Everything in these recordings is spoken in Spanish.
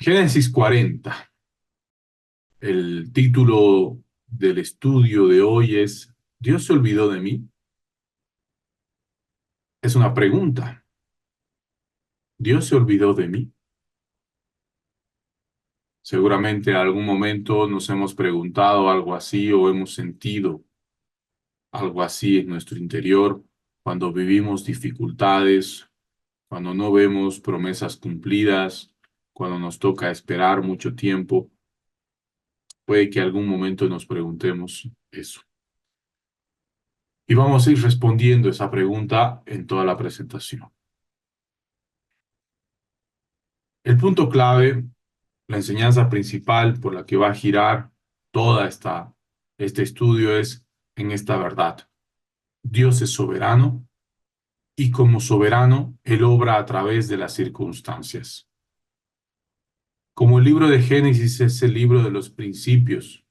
Génesis 40. El título del estudio de hoy es ¿Dios se olvidó de mí? Es una pregunta. ¿Dios se olvidó de mí? Seguramente en algún momento nos hemos preguntado algo así o hemos sentido algo así en nuestro interior cuando vivimos dificultades, cuando no vemos promesas cumplidas, cuando nos toca esperar mucho tiempo. Puede que algún momento nos preguntemos eso. Y vamos a ir respondiendo esa pregunta en toda la presentación. El punto clave, la enseñanza principal por la que va a girar toda este estudio es en esta verdad. Dios es soberano y como soberano, Él obra a través de las circunstancias. Como el libro de Génesis es el libro de los principios,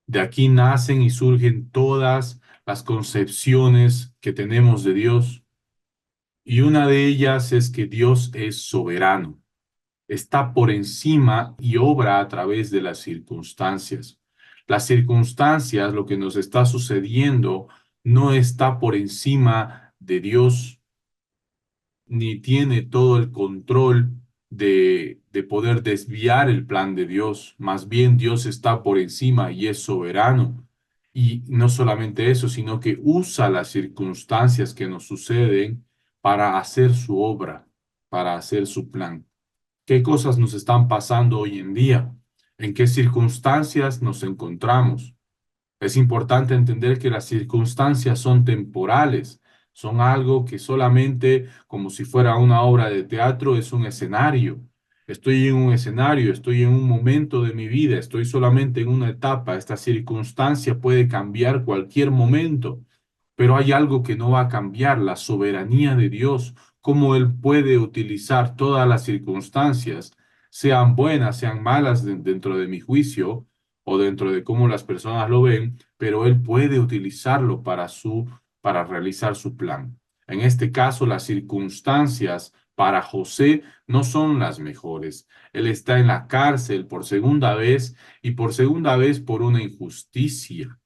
de aquí nacen y surgen todas las concepciones que tenemos de Dios, y una de ellas es que Dios es soberano. Está por encima y obra a través de las circunstancias. Las circunstancias, lo que nos está sucediendo, no está por encima de Dios, ni tiene todo el control de poder desviar el plan de Dios. Más bien Dios está por encima y es soberano. Y no solamente eso, sino que usa las circunstancias que nos suceden para hacer su obra, para hacer su plan. ¿Qué cosas nos están pasando hoy en día? ¿En qué circunstancias nos encontramos? Es importante entender que las circunstancias son temporales, son algo que solamente, como si fuera una obra de teatro, es un escenario. Estoy en un escenario, estoy en un momento de mi vida, estoy solamente en una etapa. Esta circunstancia puede cambiar cualquier momento, pero hay algo que no va a cambiar, la soberanía de Dios, cómo Él puede utilizar todas las circunstancias, sean buenas, sean malas dentro de mi juicio o dentro de cómo las personas lo ven, pero Él puede utilizarlo para realizar su plan. En este caso, las circunstancias para José no son las mejores. Él está en la cárcel por segunda vez y por segunda vez por una injusticia.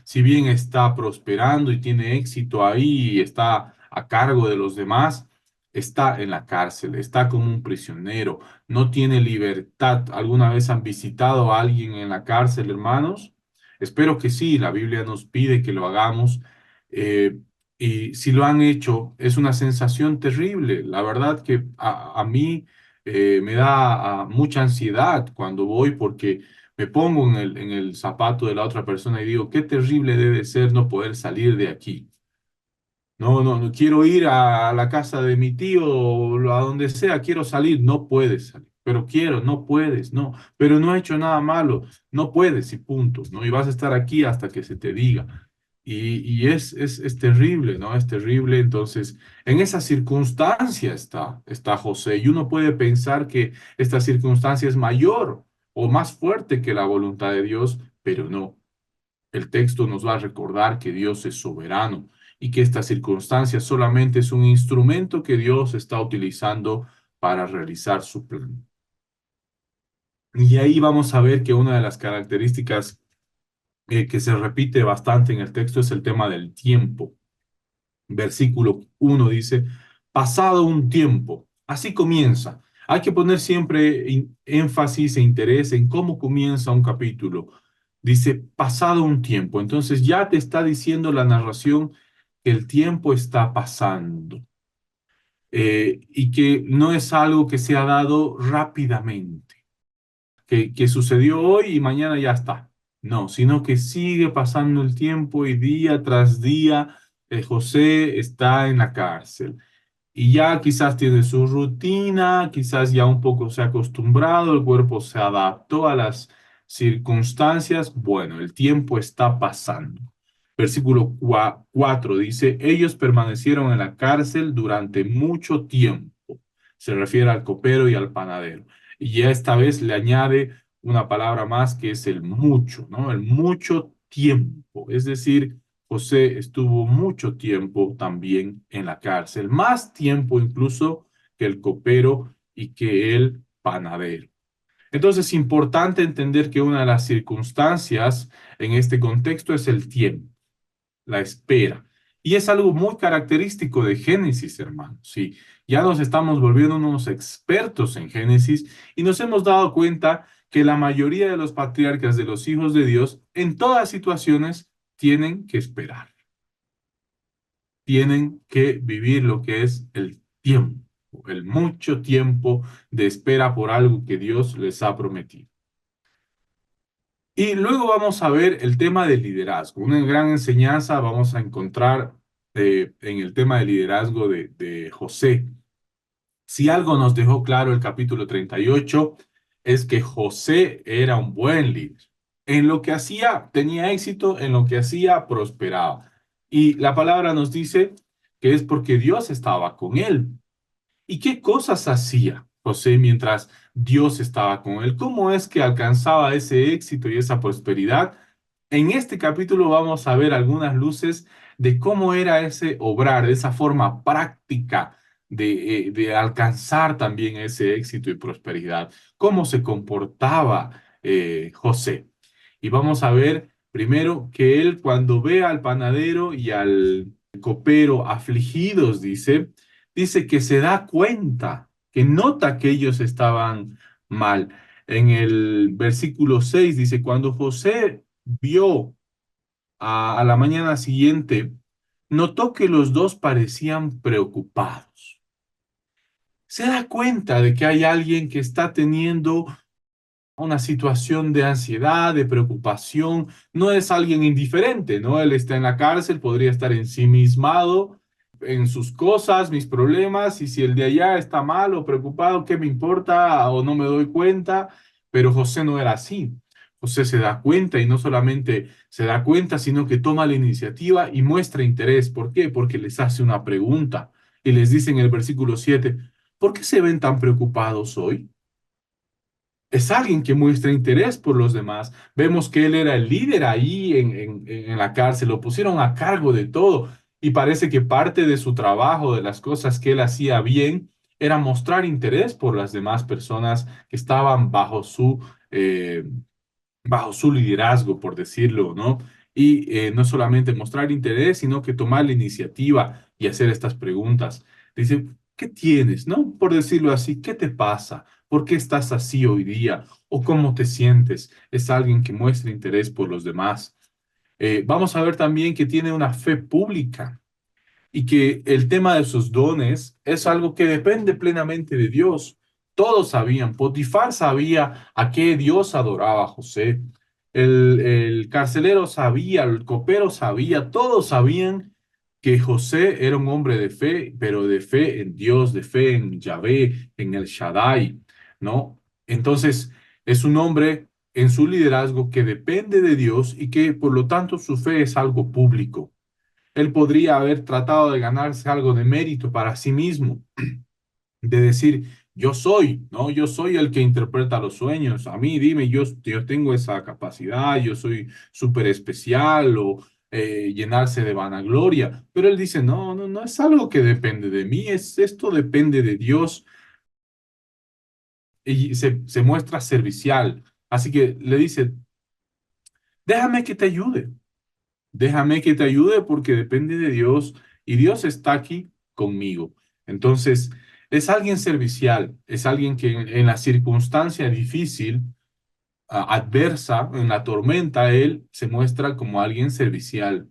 Si bien está prosperando y tiene éxito ahí y está a cargo de los demás, está en la cárcel, está como un prisionero, no tiene libertad. ¿Alguna vez han visitado a alguien en la cárcel, hermanos? Espero que sí, la Biblia nos pide que lo hagamos. eh, y si lo han hecho, es una sensación terrible. La verdad que a mí me da mucha ansiedad cuando voy porque me pongo en el zapato de la otra persona y digo, qué terrible debe ser no poder salir de aquí. No, no, no quiero ir a la casa de mi tío o a donde sea, quiero salir, no puedes salir. Pero quiero, no puedes, no, pero no he hecho nada malo, no puedes y punto, ¿no? Y vas a estar aquí hasta que se te diga. Es terrible, ¿no? Es terrible. Entonces, en esa circunstancia está José y uno puede pensar que esta circunstancia es mayor o más fuerte que la voluntad de Dios, pero no. El texto nos va a recordar que Dios es soberano y que esta circunstancia solamente es un instrumento que Dios está utilizando para realizar su plan. Y ahí vamos a ver que una de las características que se repite bastante en el texto es el tema del tiempo. Versículo 1 dice, pasado un tiempo. Así comienza. Hay que poner siempre énfasis e interés en cómo comienza un capítulo. Dice, pasado un tiempo. Entonces ya te está diciendo la narración que el tiempo está pasando y que no es algo que se ha dado rápidamente, que sucedió hoy y mañana ya está. No, sino que sigue pasando el tiempo y día tras día José está en la cárcel. Y ya quizás tiene su rutina, quizás ya un poco se ha acostumbrado, el cuerpo se adaptó a las circunstancias. Bueno, el tiempo está pasando. Versículo 4 dice, ellos permanecieron en la cárcel durante mucho tiempo. Se refiere al copero y al panadero. Y ya esta vez le añade una palabra más que es el mucho, ¿no? El mucho tiempo. Es decir, José estuvo mucho tiempo también en la cárcel, más tiempo incluso que el copero y que el panadero. Entonces es importante entender que una de las circunstancias en este contexto es el tiempo, la espera. Y es algo muy característico de Génesis, hermanos. Sí, ya nos estamos volviendo unos expertos en Génesis y nos hemos dado cuenta que la mayoría de los patriarcas de los hijos de Dios en todas situaciones tienen que esperar, tienen que vivir lo que es el tiempo, el mucho tiempo de espera por algo que Dios les ha prometido. Y luego vamos a ver el tema del liderazgo. Una gran enseñanza vamos a encontrar en el tema del liderazgo de José. Si algo nos dejó claro el capítulo 38 es que José era un buen líder. En lo que hacía tenía éxito, en lo que hacía prosperaba. Y la palabra nos dice que es porque Dios estaba con él. ¿Y qué cosas hacía José mientras Dios estaba con él? ¿Cómo es que alcanzaba ese éxito y esa prosperidad? En este capítulo vamos a ver algunas luces de cómo era ese obrar, esa forma práctica de alcanzar también ese éxito y prosperidad. Cómo se comportaba José. Y vamos a ver primero que él cuando ve al panadero y al copero afligidos, dice que se da cuenta, que nota que ellos estaban mal. En el versículo 6 dice, cuando José vio a la mañana siguiente, notó que los dos parecían preocupados. Se da cuenta de que hay alguien que está teniendo una situación de ansiedad, de preocupación. No es alguien indiferente, ¿no? Él está en la cárcel, podría estar ensimismado en sus cosas, mis problemas, y si el de allá está mal o preocupado, ¿qué me importa? O no me doy cuenta. Pero José no era así. José se da cuenta y no solamente se da cuenta, sino que toma la iniciativa y muestra interés. ¿Por qué? Porque les hace una pregunta y les dice en el versículo 7, ¿por qué se ven tan preocupados hoy? Es alguien que muestra interés por los demás. Vemos que él era el líder ahí en la cárcel, lo pusieron a cargo de todo y parece que parte de su trabajo, de las cosas que él hacía bien, era mostrar interés por las demás personas que estaban bajo su liderazgo, por decirlo, ¿no? Y no solamente mostrar interés, sino que tomar la iniciativa y hacer estas preguntas. Dice, ¿qué tienes, no? Por decirlo así, ¿qué te pasa? ¿Por qué estás así hoy día? ¿O cómo te sientes? Es alguien que muestra interés por los demás. Vamos a ver también que tiene una fe pública y que el tema de sus dones es algo que depende plenamente de Dios. Todos sabían, Potifar sabía a qué Dios adoraba a José, el carcelero sabía, el copero sabía, todos sabían que José era un hombre de fe, pero de fe en Dios, de fe en Yahvé, en el Shaddai, ¿no? Entonces, es un hombre en su liderazgo que depende de Dios y que por lo tanto su fe es algo público. Él podría haber tratado de ganarse algo de mérito para sí mismo, de decir, yo soy, ¿no? Yo soy el que interpreta los sueños. A mí, dime, yo tengo esa capacidad, yo soy súper especial o llenarse de vanagloria. Pero él dice, no, no, no es algo que depende de mí, esto depende de Dios y se muestra servicial. Así que le dice, déjame que te ayude. Déjame que te ayude porque depende de Dios y Dios está aquí conmigo. Entonces, es alguien servicial, es alguien que en la circunstancia difícil, adversa, en la tormenta, él se muestra como alguien servicial.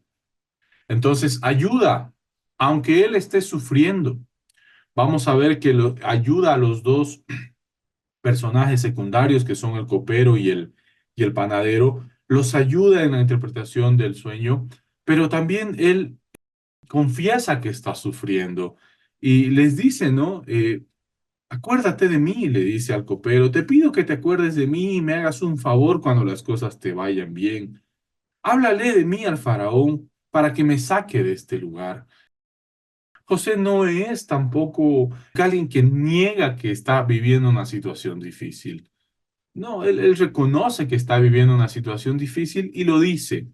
Entonces, ayuda, aunque él esté sufriendo. Vamos a ver que ayuda a los dos personajes secundarios que son el copero y el panadero, los ayuda en la interpretación del sueño, pero también él confiesa que está sufriendo y les dice, ¿no? Acuérdate de mí, le dice al copero, te pido que te acuerdes de mí y me hagas un favor cuando las cosas te vayan bien. Háblale de mí al faraón para que me saque de este lugar. José no es tampoco alguien que niega que está viviendo una situación difícil. No, él reconoce que está viviendo una situación difícil y lo dice.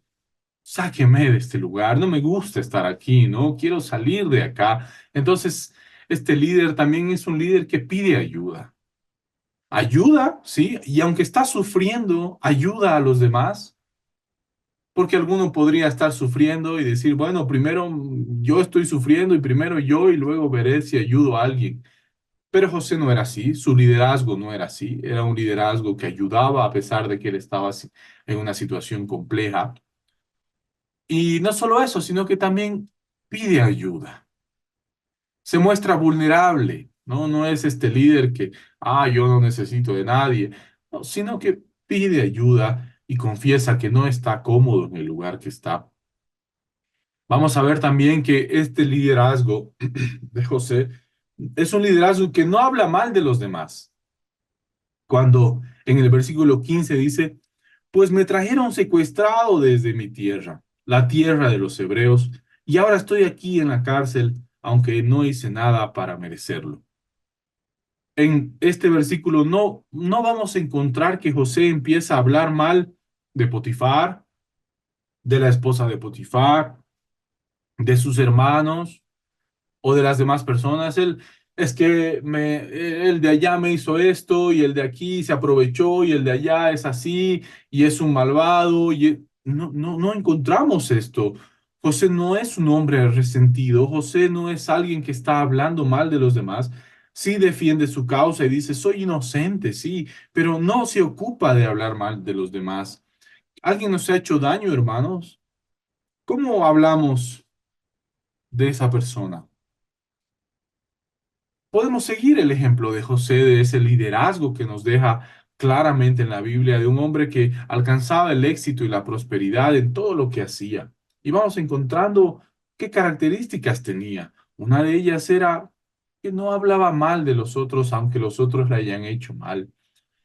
Sáqueme de este lugar, no me gusta estar aquí, no quiero salir de acá. Entonces, este líder también es un líder que pide ayuda. ayuda, ¿sí? Y aunque está sufriendo, ayuda a los demás, porque alguno podría estar sufriendo y decir, bueno, primero yo estoy sufriendo y primero yo y luego veré si ayudo a alguien. Pero José no era así, su liderazgo no era así, era un liderazgo que ayudaba a pesar de que él estaba en una situación compleja. Y no solo eso, sino que también pide ayuda, se muestra vulnerable, ¿no? No es este líder que, yo no necesito de nadie, no, sino que pide ayuda y confiesa que no está cómodo en el lugar que está. Vamos a ver también que este liderazgo de José es un liderazgo que no habla mal de los demás. Cuando en el versículo 15 dice, pues me trajeron secuestrado desde mi tierra, la tierra de los hebreos, y ahora estoy aquí en la cárcel, aunque no hice nada para merecerlo. En este versículo no vamos a encontrar que José empieza a hablar mal de Potifar, de la esposa de Potifar, de sus hermanos o de las demás personas. Él es que el de allá me hizo esto y el de aquí se aprovechó y el de allá es así y es un malvado y no encontramos esto. José no es un hombre resentido, José no es alguien que está hablando mal de los demás. Sí defiende su causa y dice, soy inocente, sí, pero no se ocupa de hablar mal de los demás. ¿Alguien nos ha hecho daño, hermanos? ¿Cómo hablamos de esa persona? Podemos seguir el ejemplo de José, de ese liderazgo que nos deja claramente en la Biblia, de un hombre que alcanzaba el éxito y la prosperidad en todo lo que hacía. Y vamos encontrando qué características tenía. Una de ellas era que no hablaba mal de los otros, aunque los otros le hayan hecho mal.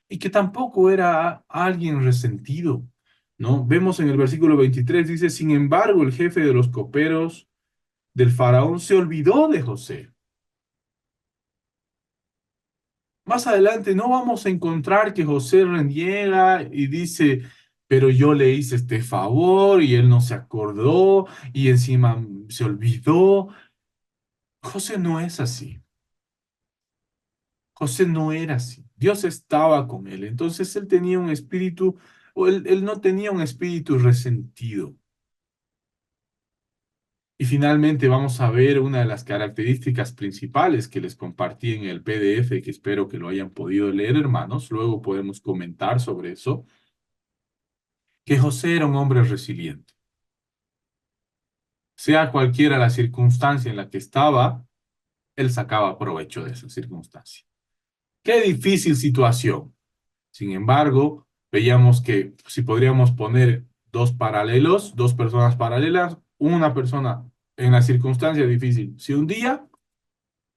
Y que tampoco era alguien resentido, ¿no? Vemos en el versículo 23, dice, sin embargo, el jefe de los coperos del faraón se olvidó de José. Más adelante no vamos a encontrar que José reniega y dice, pero yo le hice este favor y él no se acordó y encima se olvidó. José no es así. José no era así. Dios estaba con él. Entonces él tenía un espíritu, o él no tenía un espíritu resentido. Y finalmente vamos a ver una de las características principales que les compartí en el PDF, que espero que lo hayan podido leer, hermanos. Luego podemos comentar sobre eso. Que José era un hombre resiliente. Sea cualquiera la circunstancia en la que estaba, él sacaba provecho de esa circunstancia. Qué difícil situación. Sin embargo, veíamos que si podríamos poner dos paralelos, dos personas paralelas, una persona en la circunstancia difícil se hundía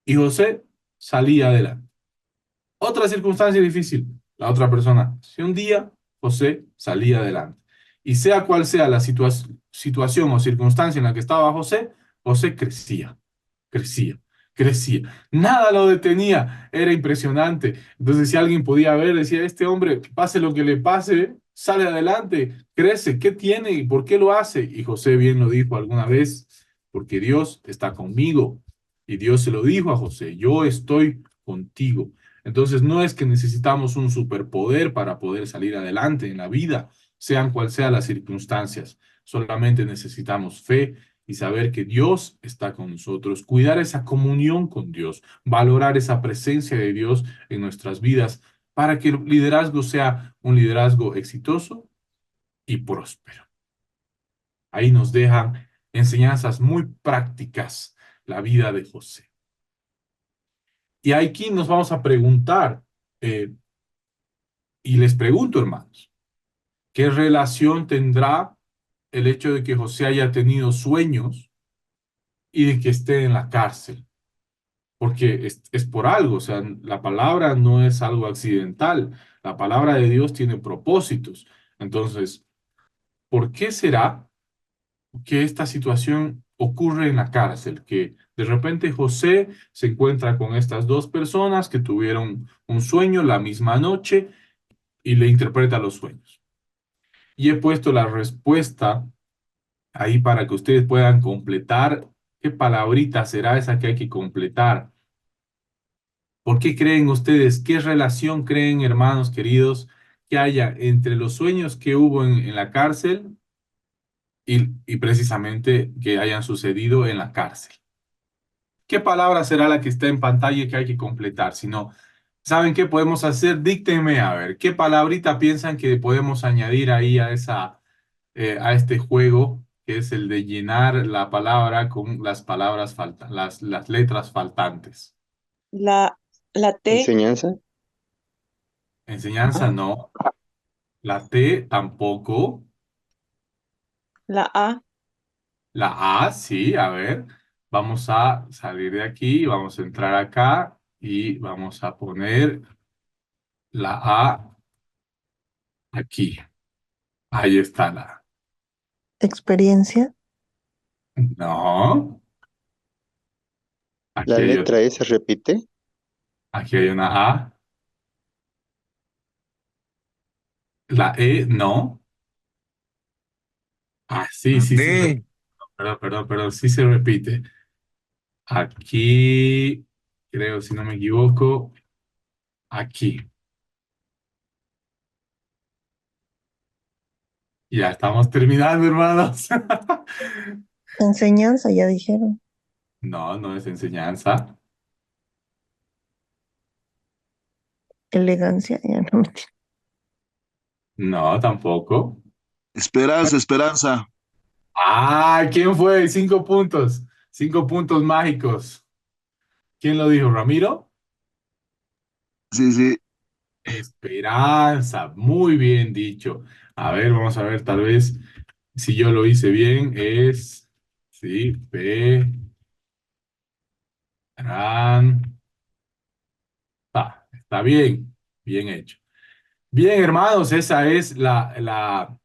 y José salía adelante. Otra circunstancia difícil, la otra persona se hundía, José salía adelante. Y sea cual sea la situación o circunstancia en la que estaba José, José crecía, crecía, crecía. Nada lo detenía, era impresionante. Entonces, si alguien podía ver, decía, este hombre, pase lo que le pase, sale adelante, crece, ¿qué tiene y por qué lo hace? Y José bien lo dijo alguna vez, porque Dios está conmigo. Y Dios se lo dijo a José, yo estoy contigo. Entonces, no es que necesitamos un superpoder para poder salir adelante en la vida, sean cual sean las circunstancias. Solamente necesitamos fe y saber que Dios está con nosotros, cuidar esa comunión con Dios, valorar esa presencia de Dios en nuestras vidas para que el liderazgo sea un liderazgo exitoso y próspero. Ahí nos dejan enseñanzas muy prácticas la vida de José. Y aquí nos vamos a preguntar, eh, y les pregunto, hermanos, ¿qué relación tendrá el hecho de que José haya tenido sueños y de que esté en la cárcel? Porque es por algo, o sea, la palabra no es algo accidental, la palabra de Dios tiene propósitos. Entonces, ¿por qué será que esta situación ocurre en la cárcel? Que de repente José se encuentra con estas dos personas que tuvieron un sueño la misma noche y le interpreta los sueños. Y he puesto la respuesta ahí para que ustedes puedan completar qué palabrita será esa que hay que completar. ¿Por qué creen ustedes? ¿Qué relación creen, hermanos queridos, que haya entre los sueños que hubo en la cárcel y precisamente que hayan sucedido en la cárcel? ¿Qué palabra será la que está en pantalla que hay que completar? Si no, ¿saben qué podemos hacer? Díctenme a ver, ¿qué palabrita piensan que podemos añadir ahí a este juego, que es el de llenar la palabra con las palabras las letras faltantes? La, la T, Enseñanza. Enseñanza no, la T tampoco, la A, la A sí, a ver, vamos a salir de aquí, vamos a entrar acá y vamos a poner la A aquí. Ahí está la. Experiencia, No, La aquí hay, letra S se repite. aquí hay una A. La E no. Ah, sí, sí, sí. D. Perdón, perdón, perdón, sí se repite. Aquí, creo, si no me equivoco, aquí. Ya estamos terminando, hermanos. enseñanza, ya dijeron. No, no es enseñanza. Elegancia, ya no. No, tampoco. Esperanza, esperanza. Ah, ¿quién fue? 5 puntos. 5 puntos mágicos. ¿Quién lo dijo? ¿Ramiro? Sí, sí. Esperanza. Muy bien dicho. A ver, vamos a ver, tal vez si yo lo hice bien, es. Sí, Esperanza. Está bien. Bien hecho. Bien, hermanos, esa es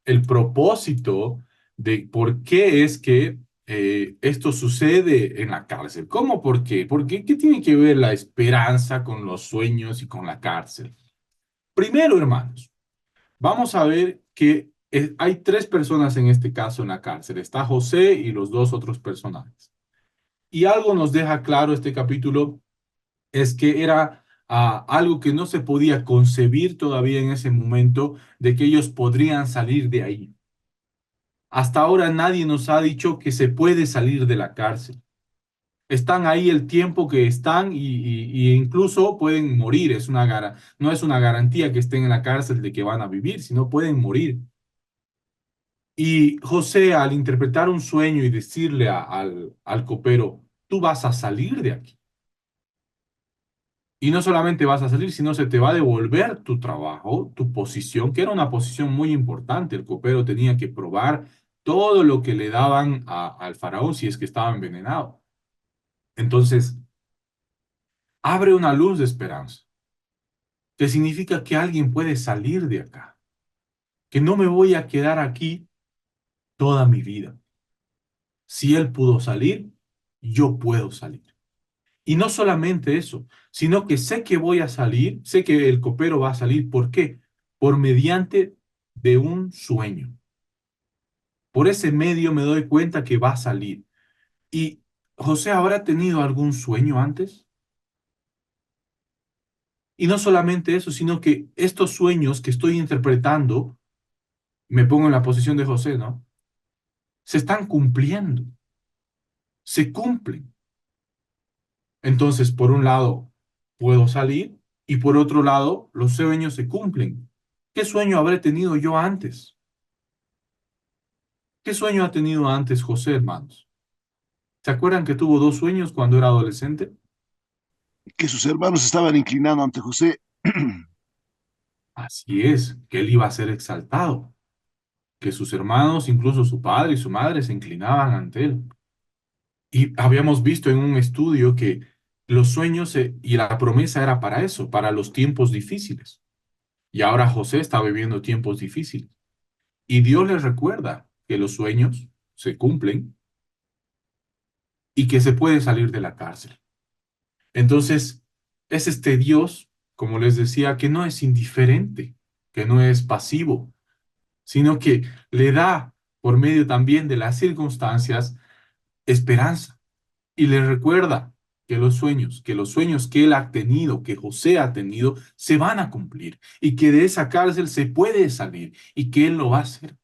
el propósito de por qué es que esto sucede en la cárcel. ¿Cómo? ¿Por qué? ¿Qué tiene que ver la esperanza con los sueños y con la cárcel? Primero, hermanos, vamos a ver que hay tres personas en este caso en la cárcel. Está José y los dos otros personajes. Y algo nos deja claro este capítulo es que era algo que no se podía concebir todavía en ese momento de que ellos podrían salir de ahí. Hasta ahora nadie nos ha dicho que se puede salir de la cárcel. Están ahí el tiempo que están y incluso pueden morir. No es una garantía que estén en la cárcel de que van a vivir, sino pueden morir. Y José, al interpretar un sueño y decirle al copero, tú vas a salir de aquí. Y no solamente vas a salir, sino se te va a devolver tu trabajo, tu posición, que era una posición muy importante. El copero tenía que probar todo lo que le daban al faraón si es que estaba envenenado. Entonces, abre una luz de esperanza, que significa que alguien puede salir de acá, que no me voy a quedar aquí toda mi vida. Si él pudo salir, yo puedo salir. Y no solamente eso, sino que sé que voy a salir, sé que el copero va a salir. ¿Por qué? Por mediante de un sueño. Por ese medio me doy cuenta que va a salir. ¿Y José habrá tenido algún sueño antes? Y no solamente eso, sino que estos sueños que estoy interpretando, me pongo en la posición de José, ¿no? Se están cumpliendo, se cumplen. Entonces, por un lado, puedo salir y por otro lado, los sueños se cumplen. ¿Qué sueño habré tenido yo antes? ¿Qué sueño ha tenido antes José, hermanos? ¿Se acuerdan que tuvo dos sueños cuando era adolescente? Que sus hermanos estaban inclinando ante José. Así es, que él iba a ser exaltado, que sus hermanos, incluso su padre y su madre, se inclinaban ante él. Y habíamos visto en un estudio que los sueños y la promesa era para eso, para los tiempos difíciles. Y ahora José está viviendo tiempos difíciles. Y Dios les recuerda que los sueños se cumplen y que se puede salir de la cárcel. Entonces, es este Dios, como les decía, que no es indiferente, que no es pasivo, sino que le da, por medio también de las circunstancias, esperanza y le recuerda. que los sueños que él ha tenido, que José ha tenido, se van a cumplir y que de esa cárcel se puede salir y que él lo va a hacer.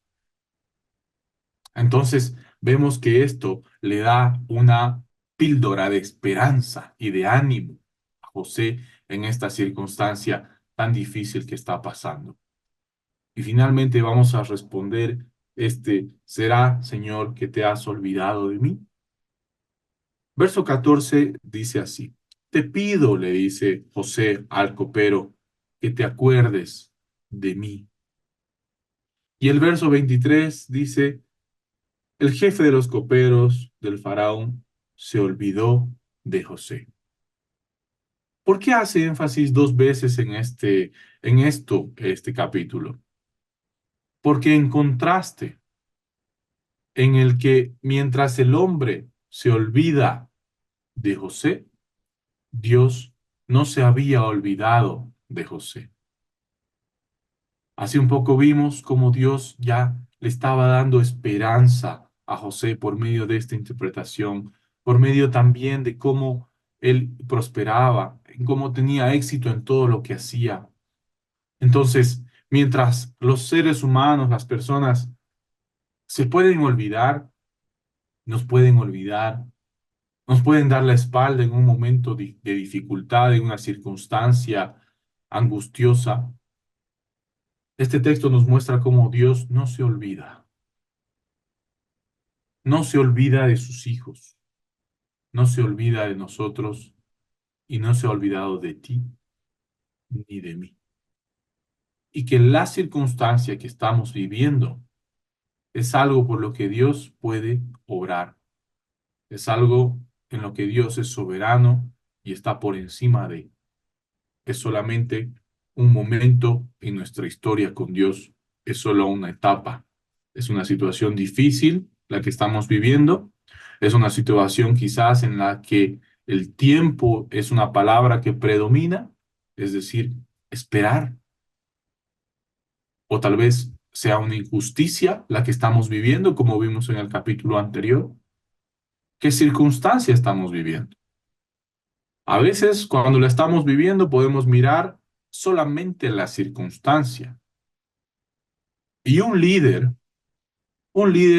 Entonces vemos que esto le da una píldora de esperanza y de ánimo a José en esta circunstancia tan difícil que está pasando. Y finalmente vamos a responder ¿será, Señor, que te has olvidado de mí? Verso 14 dice así: te pido, le dice José al copero, que te acuerdes de mí. Y el verso 23 dice: el jefe de los coperos del faraón se olvidó de José. ¿Por qué hace énfasis dos veces en este capítulo? Porque en contraste, en el que mientras el hombre se olvida de José, Dios no se había olvidado de José. Hace un poco vimos cómo Dios ya le estaba dando esperanza a José por medio de esta interpretación, por medio también de cómo él prosperaba, en cómo tenía éxito en todo lo que hacía. Entonces, mientras los seres humanos, las personas, se pueden olvidar, nos pueden olvidar, nos pueden dar la espalda en un momento de dificultad, en una circunstancia angustiosa. Este texto nos muestra cómo Dios no se olvida de sus hijos, no se olvida de nosotros y no se ha olvidado de ti ni de mí. Y que la circunstancia que estamos viviendo es algo por lo que Dios puede obrar, es algo en lo que Dios es soberano y está por encima de. Es solamente un momento en nuestra historia con Dios, es solo una etapa. Es una situación difícil la que estamos viviendo, es una situación quizás en la que el tiempo es una palabra que predomina, es decir, esperar, o tal vez sea una injusticia la que estamos viviendo, como vimos en el capítulo anterior. ¿Qué circunstancia estamos viviendo? A veces, cuando la estamos viviendo, podemos mirar solamente la circunstancia. Y un líder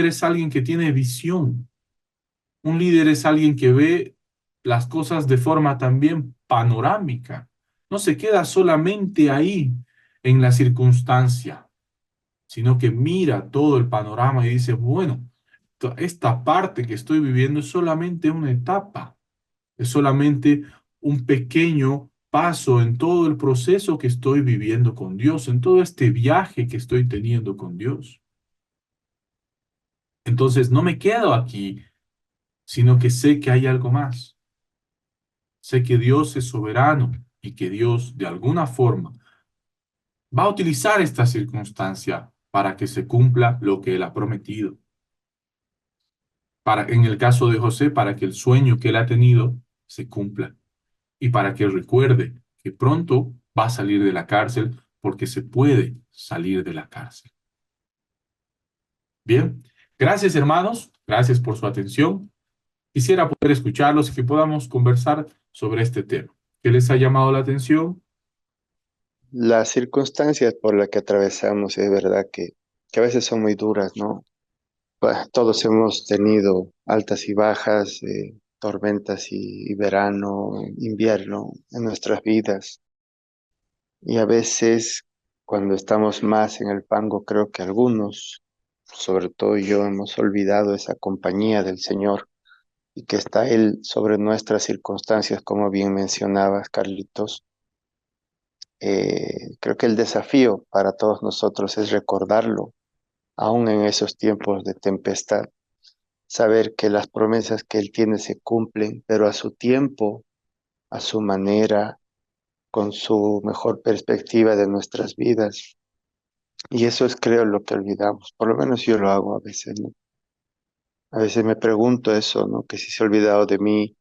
es alguien que tiene visión. Un líder es alguien que ve las cosas de forma también panorámica. No se queda solamente ahí en la circunstancia, sino que mira todo el panorama y dice, bueno, esta parte que estoy viviendo es solamente una etapa. Es solamente un pequeño paso en todo el proceso que estoy viviendo con Dios, en todo este viaje que estoy teniendo con Dios. Entonces no me quedo aquí, sino que sé que hay algo más. Sé que Dios es soberano y que Dios de alguna forma va a utilizar esta circunstancia para que se cumpla lo que Él ha prometido. En el caso de José, para que el sueño que Él ha tenido se cumpla. Y para que recuerde que pronto va a salir de la cárcel porque se puede salir de la cárcel. Bien, gracias hermanos, gracias por su atención. Quisiera poder escucharlos y que podamos conversar sobre este tema. ¿Qué les ha llamado la atención? Las circunstancias por las que atravesamos es verdad que a veces son muy duras, ¿no? Todos hemos tenido altas y bajas, tormentas y verano, invierno en nuestras vidas. Y a veces, cuando estamos más en el fango, creo que algunos, sobre todo yo, hemos olvidado esa compañía del Señor y que está Él sobre nuestras circunstancias, como bien mencionabas, Carlitos. Creo que el desafío para todos nosotros es recordarlo, aún en esos tiempos de tempestad, saber que las promesas que Él tiene se cumplen, pero a su tiempo, a su manera, con su mejor perspectiva de nuestras vidas. Y eso es, creo, lo que olvidamos. Por lo menos yo lo hago a veces, ¿no? A veces me pregunto eso, ¿no? Que si se ha olvidado de mí,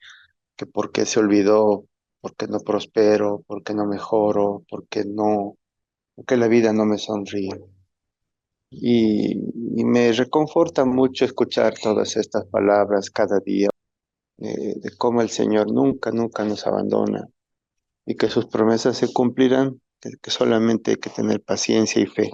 que por qué se olvidó, por qué no prospero, por qué no mejoro, por qué la vida no me sonríe. Y me reconforta mucho escuchar todas estas palabras cada día. de cómo el Señor nunca, nunca nos abandona y que sus promesas se cumplirán, que solamente hay que tener paciencia y fe.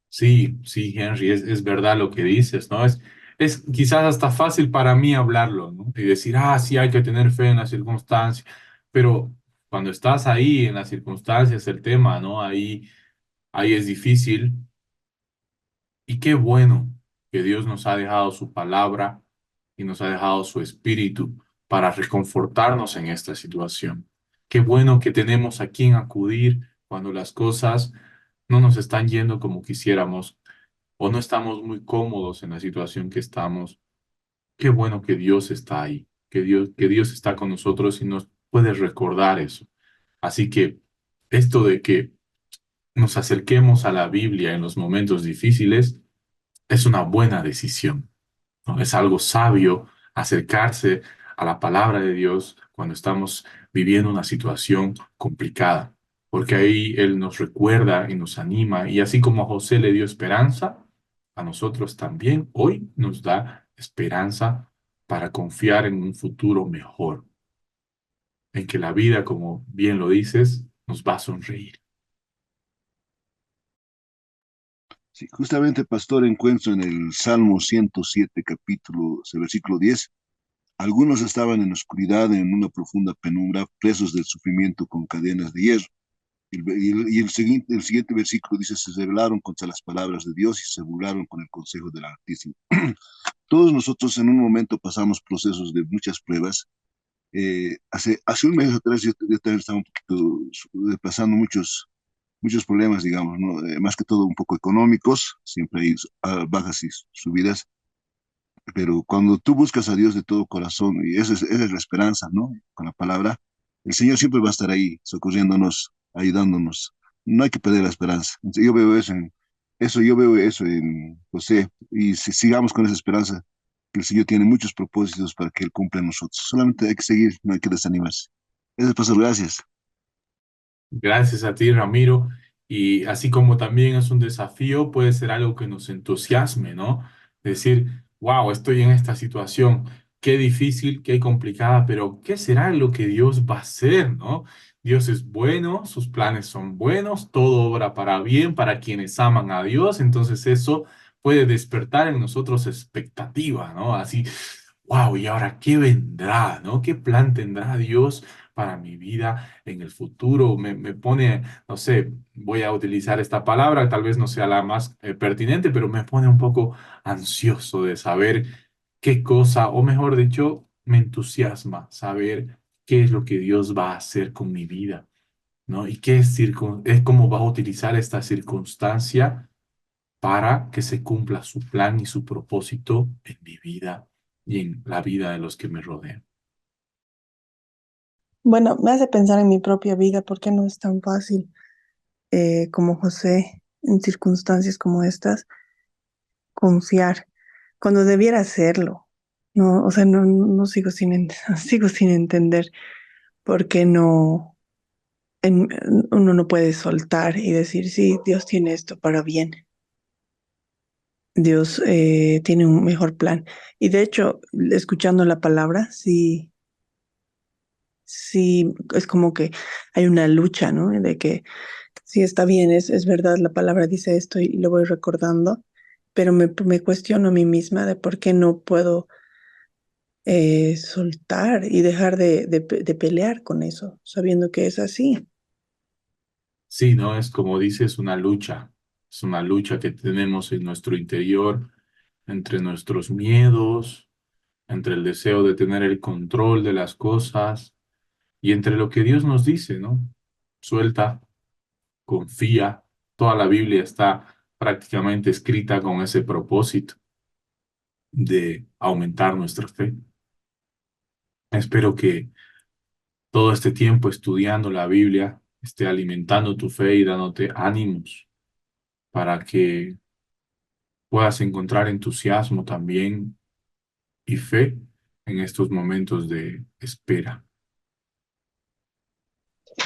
Sí, sí, Henry, es verdad lo que dices, ¿no? Es quizás hasta fácil para mí hablarlo, ¿no? Y decir, ah, sí, hay que tener fe en las circunstancias, pero cuando estás ahí en las circunstancias, el tema, ¿no? Ahí es difícil. Y qué bueno que Dios nos ha dejado su palabra y nos ha dejado su espíritu para reconfortarnos en esta situación. Qué bueno que tenemos a quien acudir cuando las cosas no nos están yendo como quisiéramos o no estamos muy cómodos en la situación que estamos. Qué bueno que Dios está ahí, que Dios está con nosotros y nos puede recordar eso. Así que esto de que nos acerquemos a la Biblia en los momentos difíciles es una buena decisión, ¿no? Es algo sabio acercarse a la palabra de Dios cuando estamos viviendo una situación complicada, porque ahí Él nos recuerda y nos anima, y así como a José le dio esperanza, a nosotros también hoy nos da esperanza para confiar en un futuro mejor, en que la vida, como bien lo dices, nos va a sonreír. Sí, justamente, pastor, encuentro en el Salmo 107, versículo 10. Algunos estaban en oscuridad, en una profunda penumbra, presos del sufrimiento con cadenas de hierro. El siguiente versículo dice, se rebelaron contra las palabras de Dios y se burlaron con el consejo del Altísimo. Todos nosotros en un momento pasamos procesos de muchas pruebas. Hace un mes atrás yo también estaba un poquito pasando muchos problemas, digamos, ¿no? Más que todo un poco económicos, siempre hay bajas y subidas, pero cuando tú buscas a Dios de todo corazón, y esa es la esperanza, ¿no? Con la palabra, el Señor siempre va a estar ahí, socorriéndonos, ayudándonos. No hay que perder la esperanza. Entonces, yo veo eso en José, y si sigamos con esa esperanza, que el Señor tiene muchos propósitos para que Él cumpla en nosotros. Solamente hay que seguir, no hay que desanimarse. Eso es, pastor, gracias. Gracias a ti, Ramiro. Y así como también es un desafío, puede ser algo que nos entusiasme, ¿no? Decir, wow, estoy en esta situación, qué difícil, qué complicada, pero ¿qué será lo que Dios va a hacer, ¿no? Dios es bueno, sus planes son buenos, todo obra para bien para quienes aman a Dios, entonces eso puede despertar en nosotros expectativa, ¿no? Así, wow, ¿y ahora qué vendrá, ¿no? ¿Qué plan tendrá Dios para mi vida en el futuro? Me pone, no sé, voy a utilizar esta palabra, tal vez no sea la más pertinente, pero me pone un poco ansioso de saber qué cosa, o mejor dicho, me entusiasma saber qué es lo que Dios va a hacer con mi vida, ¿no? Y es cómo va a utilizar esta circunstancia para que se cumpla su plan y su propósito en mi vida y en la vida de los que me rodean. Bueno, me hace pensar en mi propia vida, porque no es tan fácil como José en circunstancias como estas, confiar cuando debiera hacerlo. No, o sea, no sigo sigo sin entender por qué no, uno no puede soltar y decir, sí, Dios tiene esto para bien. Dios tiene un mejor plan. Y de hecho, escuchando la palabra, sí, sí, es como que hay una lucha, ¿no? De que sí está bien, es verdad, la palabra dice esto y lo voy recordando, pero me cuestiono a mí misma de por qué no puedo soltar y dejar de pelear con eso, sabiendo que es así. Sí, ¿no? Es como dices, es una lucha que tenemos en nuestro interior, entre nuestros miedos, entre el deseo de tener el control de las cosas y entre lo que Dios nos dice, ¿no? Suelta, confía. Toda la Biblia está prácticamente escrita con ese propósito de aumentar nuestra fe. Espero que todo este tiempo estudiando la Biblia esté alimentando tu fe y dándote ánimos para que puedas encontrar entusiasmo también y fe en estos momentos de espera.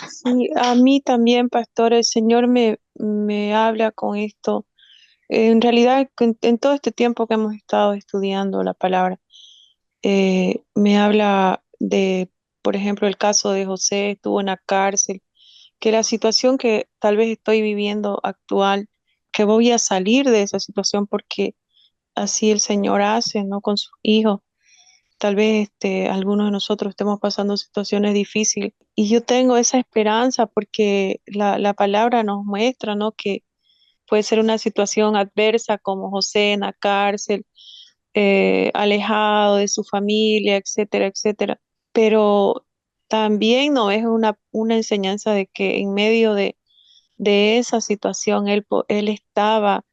Sí, a mí también, pastor, el Señor me habla con esto. En realidad, en todo este tiempo que hemos estado estudiando la palabra, Me habla de, por ejemplo, el caso de José, estuvo en la cárcel, que la situación que tal vez estoy viviendo actual, que voy a salir de esa situación porque así el Señor hace, ¿no? Con sus hijos. Tal vez algunos de nosotros estemos pasando situaciones difíciles y yo tengo esa esperanza porque la palabra nos muestra, ¿no? Que puede ser una situación adversa como José en la cárcel, alejado de su familia, etcétera, etcétera. Pero también no es una enseñanza de que en medio de esa situación él estaba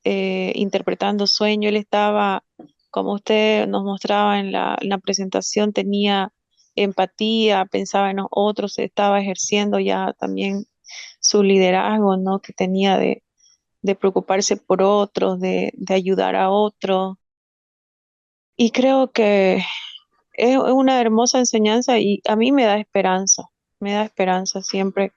interpretando sueños, él estaba, como usted nos mostraba en la presentación, tenía empatía, pensaba en los otros, estaba ejerciendo ya también su liderazgo, ¿no? Que tenía de preocuparse por otros, de ayudar a otros. Y creo que es una hermosa enseñanza y a mí me da esperanza siempre.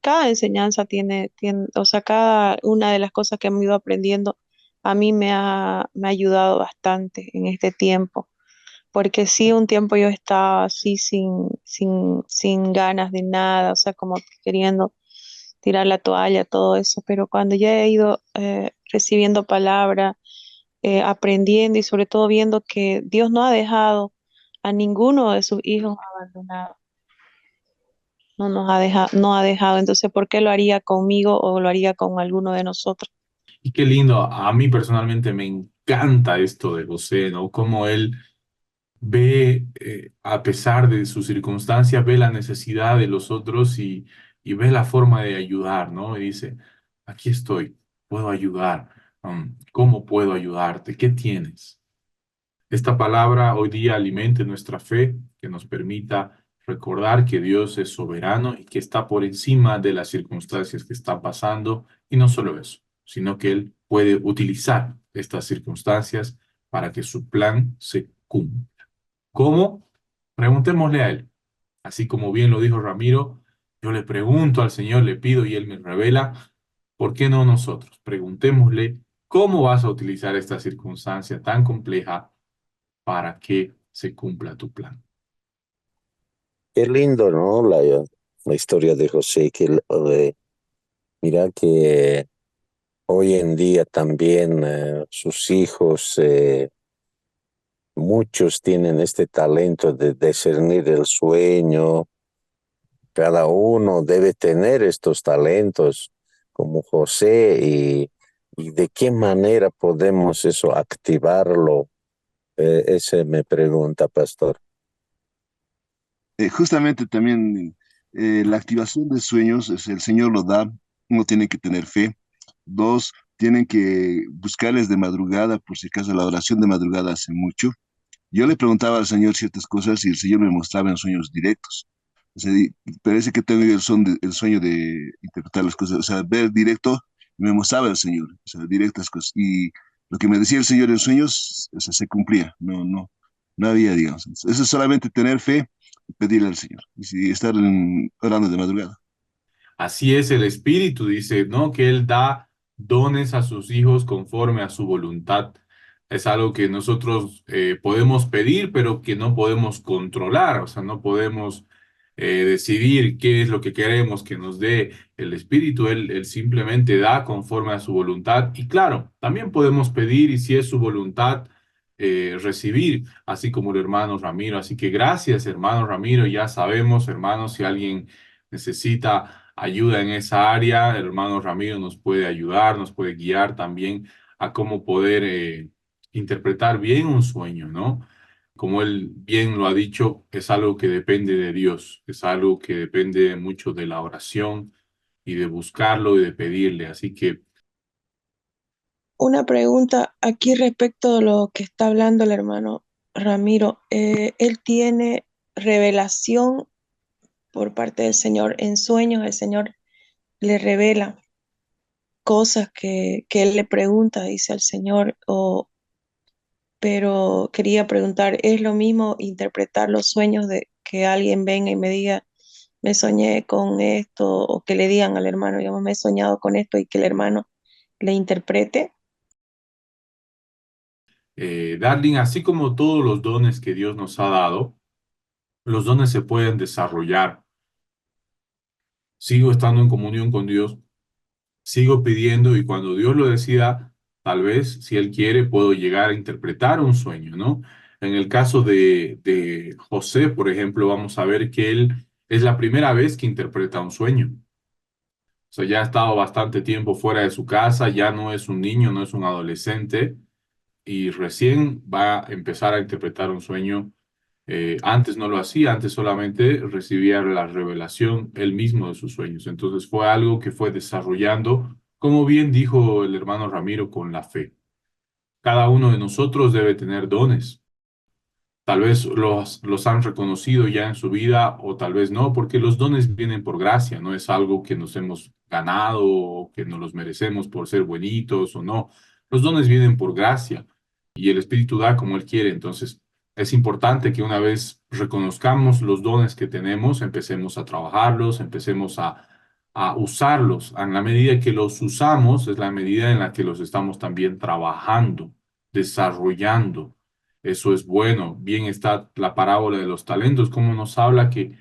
Cada enseñanza tiene, o sea, cada una de las cosas que hemos ido aprendiendo a mí me ha ayudado bastante en este tiempo, porque sí, un tiempo yo estaba así sin ganas de nada, o sea, como queriendo tirar la toalla, todo eso, pero cuando ya he ido recibiendo palabra, aprendiendo y sobre todo viendo que Dios no ha dejado a ninguno de sus hijos abandonado, no ha dejado, entonces ¿por qué lo haría conmigo o lo haría con alguno de nosotros? Y qué lindo, a mí personalmente me encanta esto de José, ¿no? Cómo él ve, a pesar de sus circunstancias, ve la necesidad de los otros y ve la forma de ayudar, ¿no? Y dice, aquí estoy, puedo ayudar. ¿Cómo puedo ayudarte? ¿Qué tienes? Esta palabra hoy día alimente nuestra fe, que nos permita recordar que Dios es soberano y que está por encima de las circunstancias que están pasando. Y no solo eso, sino que Él puede utilizar estas circunstancias para que su plan se cumpla. ¿Cómo? Preguntémosle a Él. Así como bien lo dijo Ramiro, yo le pregunto al Señor, le pido y Él me revela. ¿Por qué no nosotros? Preguntémosle cómo vas a utilizar esta circunstancia tan compleja para que se cumpla tu plan. Qué lindo, ¿no? La historia de José, mira que hoy en día también sus hijos, muchos tienen este talento de discernir el sueño. Cada uno debe tener estos talentos como José y de qué manera podemos eso activarlo. Ese me pregunta, pastor. Justamente también la activación de sueños, es el Señor lo da, uno tiene que tener fe. Dos, tienen que buscarles de madrugada, por si acaso la oración de madrugada hace mucho. Yo le preguntaba al Señor ciertas cosas y el Señor me mostraba en sueños directos. O sea, parece que tengo el sueño de interpretar las cosas, o sea, ver directo, y me mostraba el Señor, o sea, directas cosas. Y lo que me decía el Señor en sueños, o sea, se cumplía, no había, digamos. Eso es solamente tener fe y pedirle al Señor, y estar orando de madrugada. Así es el Espíritu, dice, ¿no? Que Él da dones a sus hijos conforme a su voluntad. Es algo que nosotros podemos pedir, pero que no podemos controlar. O sea, no podemos decidir qué es lo que queremos que nos dé el Espíritu. Él simplemente da conforme a su voluntad. Y claro, también podemos pedir, y si es su voluntad, recibir, así como el hermano Ramiro. Así que gracias, hermano Ramiro. Ya sabemos, hermanos, si alguien necesita ayuda en esa área, el hermano Ramiro nos puede ayudar, nos puede guiar también a cómo poder interpretar bien un sueño, ¿no? Como él bien lo ha dicho, es algo que depende de Dios, es algo que depende mucho de la oración y de buscarlo y de pedirle. Así que Una pregunta aquí respecto a lo que está hablando el hermano Ramiro. Él tiene revelación por parte del Señor en sueños, el Señor le revela cosas que él le pregunta, dice al Señor, pero quería preguntar, ¿es lo mismo interpretar los sueños de que alguien venga y me diga, me soñé con esto, o que le digan al hermano, digamos, me he soñado con esto y que el hermano le interprete? Darling, así como todos los dones que Dios nos ha dado, los dones se pueden desarrollar. Sigo estando en comunión con Dios, sigo pidiendo y cuando Dios lo decida, tal vez, si Él quiere, puedo llegar a interpretar un sueño, ¿no? En el caso de José, por ejemplo, vamos a ver que él es la primera vez que interpreta un sueño. O sea, ya ha estado bastante tiempo fuera de su casa, ya no es un niño, no es un adolescente, y recién va a empezar a interpretar un sueño. Antes no lo hacía, antes solamente recibía la revelación él mismo de sus sueños. Entonces fue algo que fue desarrollando, como bien dijo el hermano Ramiro, con la fe. Cada uno de nosotros debe tener dones. Tal vez los han reconocido ya en su vida o tal vez no, porque los dones vienen por gracia, no es algo que nos hemos ganado o que nos los merecemos por ser buenitos o no. Los dones vienen por gracia y el Espíritu da como Él quiere. Entonces, es importante que una vez reconozcamos los dones que tenemos, empecemos a trabajarlos, empecemos a usarlos. En la medida que los usamos, es la medida en la que los estamos también trabajando, desarrollando. Eso es bueno. Bien está la parábola de los talentos, como nos habla que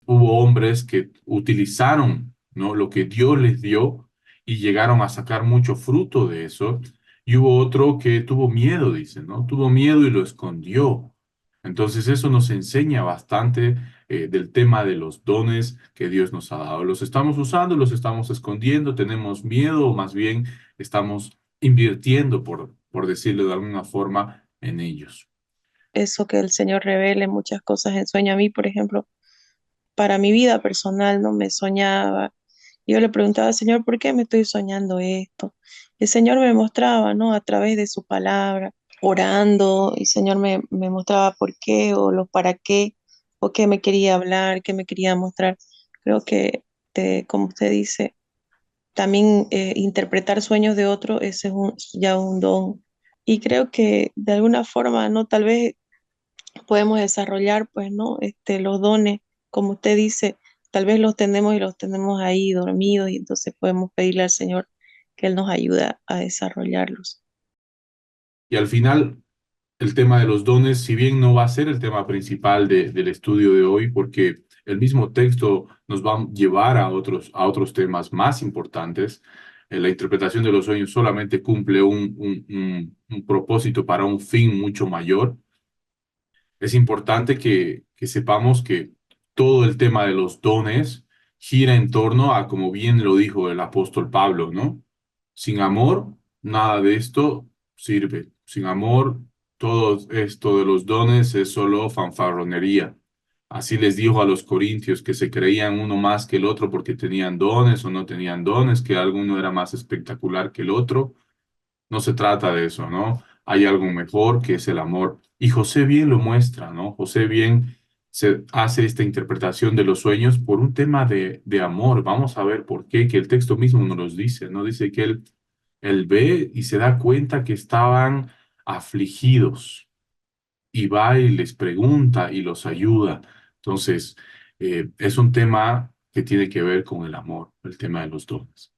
hubo hombres que utilizaron, ¿no?, lo que Dios les dio y llegaron a sacar mucho fruto de eso. Y hubo otro que tuvo miedo, dice, ¿no? Tuvo miedo y lo escondió. Entonces eso nos enseña bastante del tema de los dones que Dios nos ha dado. Los estamos usando, los estamos escondiendo, tenemos miedo o más bien estamos invirtiendo, por decirlo de alguna forma, en ellos. Eso que el Señor revele muchas cosas en sueño a mí, por ejemplo, para mi vida personal, no me soñaba. Yo le preguntaba al Señor, ¿por qué me estoy soñando esto? El Señor me mostraba, ¿no? A través de su palabra, orando, y el Señor me mostraba por qué o lo para qué, o qué me quería hablar, qué me quería mostrar. Creo que, como usted dice, también interpretar sueños de otro, ese es ya un don. Y creo que de alguna forma, ¿no? Tal vez podemos desarrollar, pues, ¿no? Los dones, como usted dice, tal vez los tenemos y los tenemos ahí dormidos y entonces podemos pedirle al Señor que Él nos ayude a desarrollarlos. Y al final, el tema de los dones, si bien no va a ser el tema principal del estudio de hoy, porque el mismo texto nos va a llevar a otros temas más importantes, la interpretación de los sueños solamente cumple un propósito para un fin mucho mayor. Es importante que sepamos que todo el tema de los dones gira en torno a, como bien lo dijo el apóstol Pablo, ¿no? Sin amor, nada de esto sirve. Sin amor, todo esto de los dones es solo fanfarronería. Así les dijo a los corintios que se creían uno más que el otro porque tenían dones o no tenían dones, que alguno era más espectacular que el otro. No se trata de eso, ¿no? Hay algo mejor que es el amor. Y José bien lo muestra, ¿no? José bien se hace esta interpretación de los sueños por un tema de amor. Vamos a ver por qué, que el texto mismo nos los dice, ¿no? Dice que él ve y se da cuenta que estaban afligidos y va y les pregunta y los ayuda. Entonces, es un tema que tiene que ver con el amor, el tema de los dones.